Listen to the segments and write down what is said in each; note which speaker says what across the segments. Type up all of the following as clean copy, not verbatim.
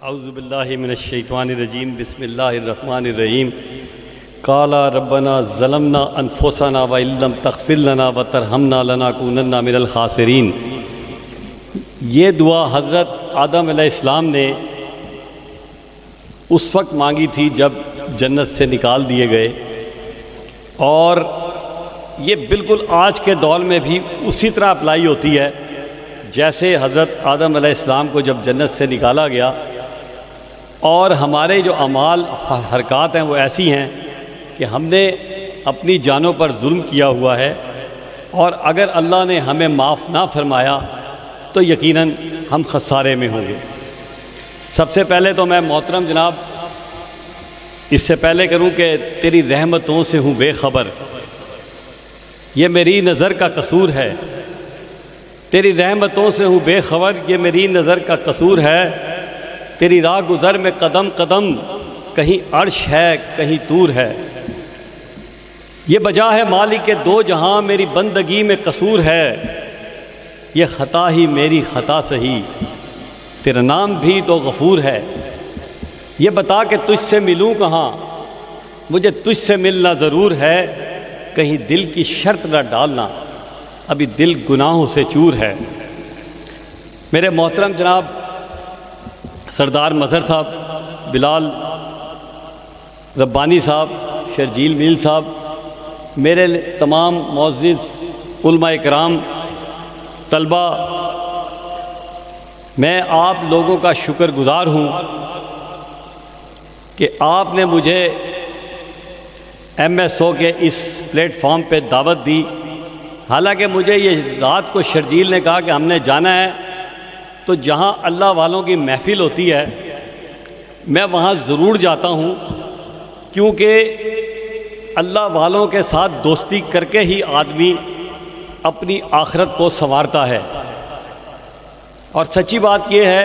Speaker 1: اعوذ باللہ من الشیطان الرجیم بسم اللہ الرحمن الرحیم قال ربنا ظلمنا انفسنا وان لم تغفر لنا وترحمنا لنکونن من الخاسرین۔ یہ دعا حضرت آدم علیہ السلام نے اس وقت مانگی تھی جب جنت سے نکال دیے گئے، اور یہ بالکل آج کے دور میں بھی اسی طرح اپلائی ہوتی ہے جیسے حضرت آدم علیہ السلام کو جب جنت سے نکالا گیا، اور ہمارے جو اعمال حرکات ہیں وہ ایسی ہیں کہ ہم نے اپنی جانوں پر ظلم کیا ہوا ہے، اور اگر اللہ نے ہمیں معاف نہ فرمایا تو یقیناً ہم خسارے میں ہوں گے۔ سب سے پہلے تو میں محترم جناب اس سے پہلے کروں کہ تیری رحمتوں سے ہوں بے خبر، یہ میری نظر کا قصور ہے۔ تیری رحمتوں سے ہوں بے خبر، یہ میری نظر کا قصور ہے۔ تیری راہ گزر میں قدم قدم، کہیں عرش ہے کہیں طور ہے۔ یہ بجا ہے مالک دو جہاں، میری بندگی میں قصور ہے۔ یہ خطا ہی میری خطا سہی، تیرا نام بھی تو غفور ہے۔ یہ بتا کہ تجھ سے ملوں کہاں، مجھے تجھ سے ملنا ضرور ہے۔ کہیں دل کی شرط نہ ڈالنا، ابھی دل گناہوں سے چور ہے۔ میرے محترم جناب سردار مظہر صاحب، بلال ربانی صاحب، شرجیل میل صاحب، میرے تمام معزز علماء کرام، طلبہ، میں آپ لوگوں کا شکر گزار ہوں کہ آپ نے مجھے MSO کے اس پلیٹ فارم پہ دعوت دی۔ حالانکہ مجھے یہ رات کو شرجیل نے کہا کہ ہم نے جانا ہے، تو جہاں اللہ والوں کی محفل ہوتی ہے میں وہاں ضرور جاتا ہوں، کیونکہ اللہ والوں کے ساتھ دوستی کر کے ہی آدمی اپنی آخرت کو سنوارتا ہے۔ اور سچی بات یہ ہے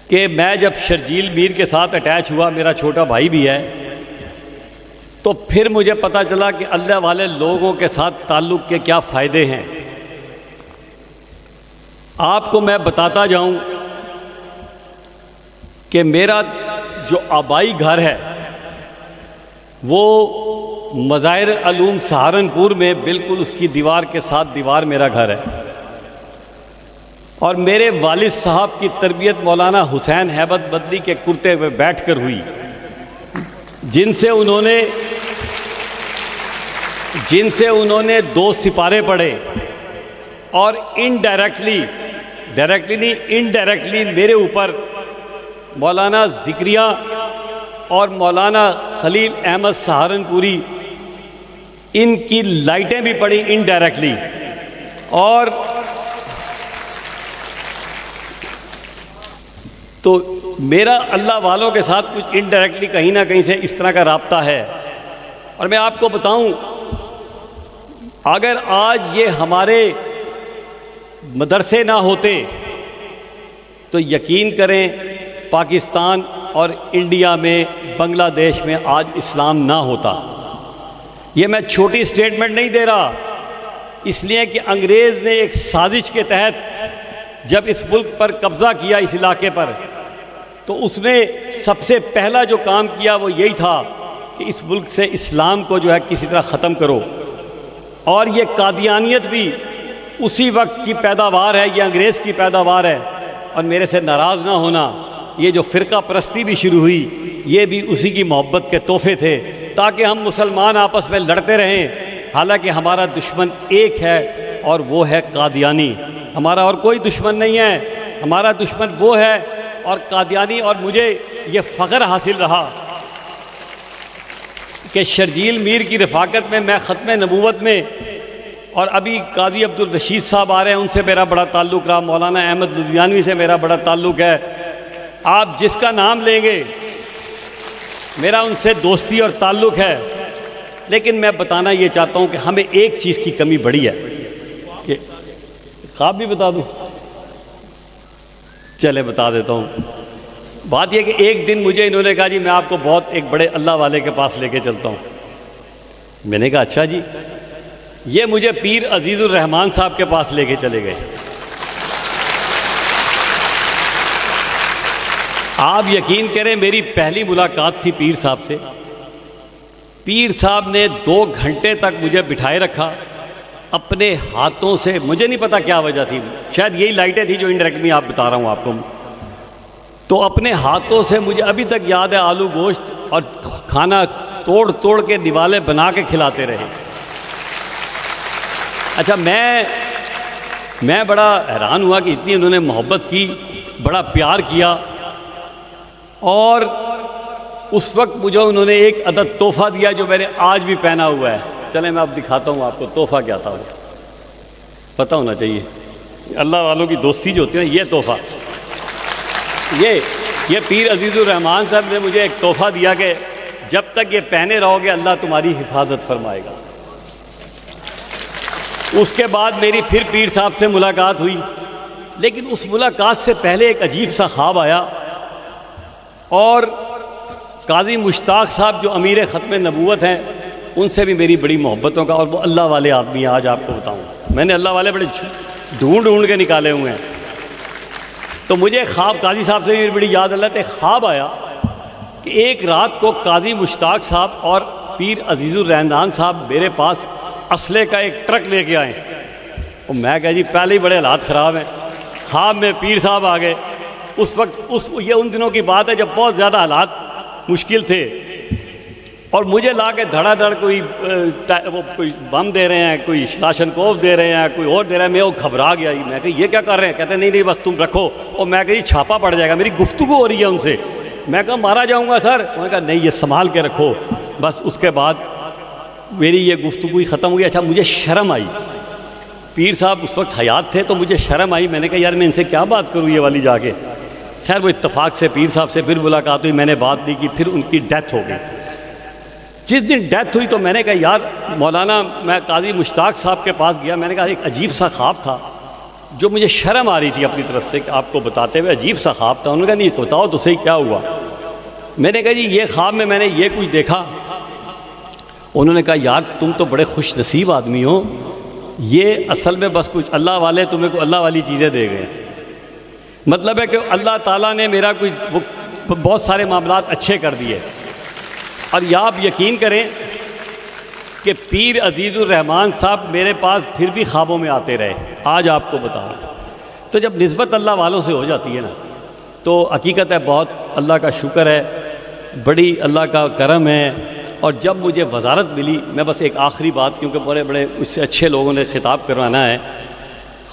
Speaker 1: کہ میں جب شرجیل میر کے ساتھ اٹیچ ہوا، میرا چھوٹا بھائی بھی ہے، تو پھر مجھے پتہ چلا کہ اللہ والے لوگوں کے ساتھ تعلق کے کیا فائدے ہیں۔ آپ کو میں بتاتا جاؤں کہ میرا جو آبائی گھر ہے وہ مظاہر علوم سہارنپور میں بالکل اس کی دیوار کے ساتھ دیوار میرا گھر ہے، اور میرے والد صاحب کی تربیت مولانا حسین ہیبت بدلی کے کرتے میں بیٹھ کر ہوئی، جن سے انہوں نے 2 سپارے پڑھے، اور انڈائریکٹلی میرے اوپر مولانا ذکریہ اور مولانا خلیل احمد سہارنپوری ان کی لائٹیں بھی پڑی انڈائریکٹلی، اور تو میرا اللہ والوں کے ساتھ کچھ انڈائریکٹلی کہیں نہ کہیں سے اس طرح کا رابطہ ہے۔ اور میں آپ کو بتاؤں، اگر آج یہ ہمارے مدرسے نہ ہوتے تو یقین کریں پاکستان اور انڈیا میں، بنگلہ دیش میں آج اسلام نہ ہوتا۔ یہ میں چھوٹی سٹیٹمنٹ نہیں دے رہا، اس لیے کہ انگریز نے ایک سازش کے تحت جب اس ملک پر قبضہ کیا، اس علاقے پر، تو اس نے سب سے پہلا جو کام کیا وہ یہی تھا کہ اس ملک سے اسلام کو جو ہے کسی طرح ختم کرو۔ اور یہ قادیانیت بھی اسی وقت کی پیداوار ہے، یہ انگریز کی پیداوار ہے، اور میرے سے ناراض نہ ہونا، یہ جو فرقہ پرستی بھی شروع ہوئی یہ بھی اسی کی محبت کے تحفے تھے، تاکہ ہم مسلمان آپس میں لڑتے رہیں۔ حالانکہ ہمارا دشمن ایک ہے اور وہ ہے قادیانی، ہمارا اور کوئی دشمن نہیں ہے، ہمارا دشمن وہ ہے اور قادیانی۔ اور مجھے یہ فخر حاصل رہا کہ شرجیل میر کی رفاقت میں میں ختم نبوت میں، اور ابھی قاضی عبدالرشید صاحب آ رہے ہیں، ان سے میرا بڑا تعلق رہا، مولانا احمد لدھیانوی سے میرا بڑا تعلق ہے، آپ جس کا نام لیں گے میرا ان سے دوستی اور تعلق ہے۔ لیکن میں بتانا یہ چاہتا ہوں کہ ہمیں ایک چیز کی کمی بڑی ہے، کہ خواب بھی بتا دوں؟ چلے بتا دیتا ہوں۔ بات یہ کہ ایک دن مجھے انہوں نے کہا جی میں آپ کو بہت ایک بڑے اللہ والے کے پاس لے کے چلتا ہوں۔ میں نے کہا اچھا جی۔ یہ مجھے پیر عزیز الرحمان صاحب کے پاس لے کے چلے گئے۔ آپ یقین کریں میری پہلی ملاقات تھی پیر صاحب سے. پیر صاحب نے 2 گھنٹے تک مجھے بٹھائے رکھا اپنے ہاتھوں سے. مجھے نہیں پتا کیا وجہ تھی, شاید یہی لائٹیں تھی جو انڈائریکٹ میں آپ بتا رہا ہوں آپ کو. تو اپنے ہاتھوں سے مجھے ابھی تک یاد ہے آلو گوشت اور کھانا توڑ توڑ کے نوالے بنا کے کھلاتے رہے. اچھا میں بڑا حیران ہوا کہ اتنی انہوں نے محبت کی, بڑا پیار کیا. اور اس وقت مجھے انہوں نے ایک عدد تحفہ دیا جو میں نے آج بھی پہنا ہوا ہے. چلیں میں اب دکھاتا ہوں آپ کو تحفہ کیا تھا. وہ پتہ ہونا چاہیے, اللہ والوں کی دوستی جو ہوتی ہے نا, یہ تحفہ, یہ پیر عزیز الرحمان صاحب نے مجھے ایک تحفہ دیا کہ جب تک یہ پہنے رہو گے اللہ تمہاری حفاظت فرمائے گا. اس کے بعد میری پھر پیر صاحب سے ملاقات ہوئی, لیکن اس ملاقات سے پہلے ایک عجیب سا خواب آیا. اور قاضی مشتاق صاحب جو امیر ختم نبوت ہیں, ان سے بھی میری بڑی محبتوں کا, اور وہ اللہ والے آدمی ہیں. آج آپ کو بتاؤں, میں نے اللہ والے بڑے ڈھونڈ کے نکالے ہوئے ہیں. تو مجھے خواب قاضی صاحب سے بھی بڑی یاد اللہ ایک خواب آیا کہ ایک رات کو قاضی مشتاق صاحب اور پیر عزیز الرحمان صاحب میرے پاس اسلحے کا ایک ٹرک لے کے آئے. اور میں کہا جی پہلے ہی بڑے حالات خراب ہیں. خواب میں پیر صاحب آ گئے. اس وقت یہ ان دنوں کی بات ہے جب بہت زیادہ حالات مشکل تھے, اور مجھے لا کے دھڑا دھڑ کوئی بم دے رہے ہیں, کوئی شلاشنکوف دے رہے ہیں, کوئی اور دے رہا ہے. میں وہ گھبرا گیا. میں کہ یہ کیا کر رہے ہیں؟ کہتے ہیں نہیں بس تم رکھو. اور میں کہ چھاپا پڑ جائے گا. میری گفتگو ہو رہی ہے ان سے. میں کہا مارا جاؤں گا سر. انہوں نے کہا نہیں, یہ سنبھال کے رکھو. بس اس کے بعد میری یہ گفتگو ہی ختم ہوئی. اچھا مجھے شرم آئی, پیر صاحب اس وقت حیات تھے تو مجھے شرم آئی. میں نے کہا یار میں ان سے کیا بات کروں یہ والی جا کے. خیر وہ اتفاق سے پیر صاحب سے پھر ملاقات ہوئی, میں نے بات نہیں کی. پھر ان کی ڈیتھ ہو گئی. جس دن ڈیتھ ہوئی تو میں نے کہا یار مولانا, میں قاضی مشتاق صاحب کے پاس گیا. میں نے کہا ایک عجیب سا خواب تھا جو مجھے شرم آ رہی تھی اپنی طرف سے کہ آپ کو بتاتے ہوئے, عجیب سا خواب تھا. انہوں نے کہا نہیں بتاؤ تو صحیح کیا ہوا. میں نے کہا جی یہ خواب میں نے یہ کچھ دیکھا. انہوں نے کہا یار تم تو بڑے خوش نصیب آدمی ہو, یہ اصل میں بس کچھ اللہ والے تمہیں کو اللہ والی چیزیں دے گئے. مطلب ہے کہ اللہ تعالیٰ نے میرا کوئی بہت سارے معاملات اچھے کر دیے. اور یا آپ یقین کریں کہ پیر عزیز الرحمان صاحب میرے پاس پھر بھی خوابوں میں آتے رہے. آج آپ کو بتا رہا ہوں. تو جب نسبت اللہ والوں سے ہو جاتی ہے نا, تو حقیقت ہے بہت اللہ کا شکر ہے, بڑی اللہ کا کرم ہے. اور جب مجھے وزارت ملی, میں بس ایک آخری بات, کیونکہ بڑے اس سے اچھے لوگوں نے خطاب کروانا ہے.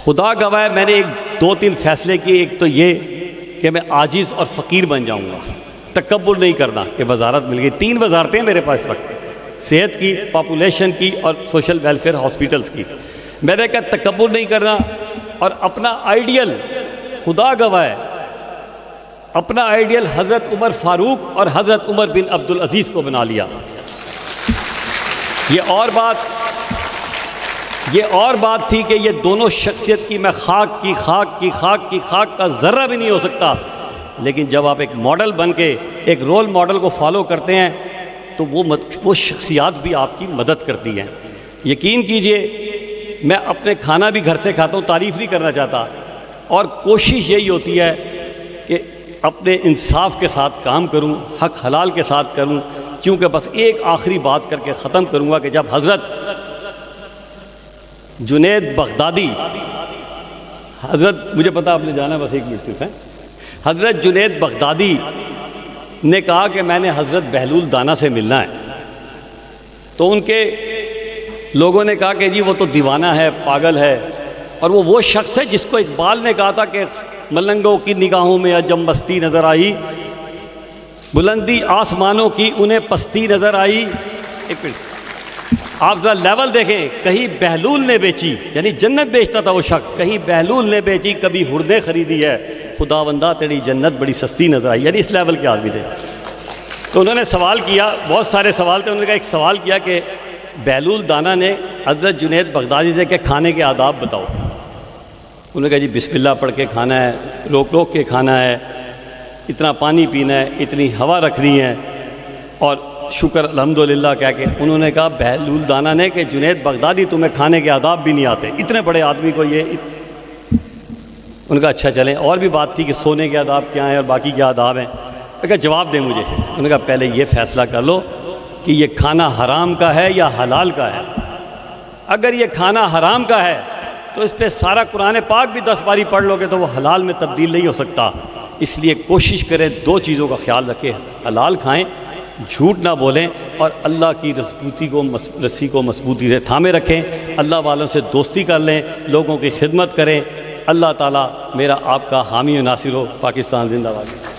Speaker 1: خدا گواہ ہے میں نے 2-3 فیصلے کیے. ایک تو یہ کہ میں عاجز اور فقیر بن جاؤں گا, تکبر نہیں کرنا کہ وزارت مل گئی. 3 وزارتیں میرے پاس وقت, صحت کی, پاپولیشن کی اور سوشل ویلفیئر ہاسپیٹلز کی. میں نے کہا تکبر نہیں کرنا, اور اپنا آئیڈیل, خدا گواہ ہے اپنا آئیڈیل حضرت عمر فاروق اور حضرت عمر بن عبدالعزیز کو بنا لیا. یہ اور بات تھی کہ یہ دونوں شخصیت کی میں خاک کا ذرہ بھی نہیں ہو سکتا. لیکن جب آپ ایک ماڈل بن کے ایک رول ماڈل کو فالو کرتے ہیں تو وہ شخصیات بھی آپ کی مدد کرتی ہیں. یقین کیجئے میں اپنے کھانا بھی گھر سے کھاتا ہوں, تعریف نہیں کرنا چاہتا, اور کوشش یہی ہوتی ہے کہ اپنے انصاف کے ساتھ کام کروں, حق حلال کے ساتھ کروں. کیونکہ بس ایک آخری بات کر کے ختم کروں گا کہ جب حضرت جنید بغدادی, مجھے پتا آپ نے جانا ہے, بس 1 منٹ صرف ہے, حضرت جنید بغدادی نے کہا کہ میں نے حضرت بہلول دانا سے ملنا ہے. تو ان کے لوگوں نے کہا کہ جی وہ تو دیوانہ ہے, پاگل ہے, اور وہ شخص ہے جس کو اقبال نے کہا تھا کہ ملنگوں کی نگاہوں میں عجب مستی نظر آئی, بلندی آسمانوں کی انہیں پستی نظر آئی. ایک منٹ آپ ذرا لیول دیکھیں, کہیں بہلول نے بیچی, یعنی جنت بیچتا تھا وہ شخص, کہیں بہلول نے بیچی, کبھی ہردیں خریدی ہے, خداوندہ تیری جنت بڑی سستی نظر آئی. یعنی اس لیول کے آدمی تھے. تو انہوں نے سوال کیا, بہت سارے سوال تھے. انہوں نے کہا ایک سوال کیا کہ بہلول دانا نے حضرت جنید بغدادی سے کہ کھانے کے آداب بتاؤ. انہوں نے کہا جی بسم اللہ پڑھ کے کھانا ہے, روک کے کھانا ہے, اتنا پانی پینا ہے, اتنی ہوا رکھنی ہے, اور شکر الحمدللہ کہہ کے. انہوں نے کہا بہلول دانا نے کہ جنید بغدادی تمہیں کھانے کے آداب بھی نہیں آتے. اتنے بڑے آدمی کو یہ ان کا اچھا چلیں، اور بھی بات تھی کہ سونے کے آداب کیا ہیں اور باقی کیا آداب ہیں، اگر جواب دیں مجھے، ان کا پہلے یہ فیصلہ کر لو کہ یہ کھانا حرام کا ہے یا حلال کا ہے۔ اگر یہ کھانا حرام کا ہے تو اس پہ سارا قرآن پاک بھی 10 باری پڑھ لو گے تو وہ حلال میں تبدیل نہیں ہو سکتا، اس لیے کوشش کریں 2 چیزوں کا خیال رکھیں، حلال کھائیں، جھوٹ نہ بولیں، اور اللہ کی رسی کو مضبوطی سے تھامے رکھیں، اللہ والوں سے دوستی کر لیں، لوگوں کی خدمت کریں۔ اللہ تعالیٰ میرا آپ کا حامی و ناصر ہو۔ پاکستان زندہ باد۔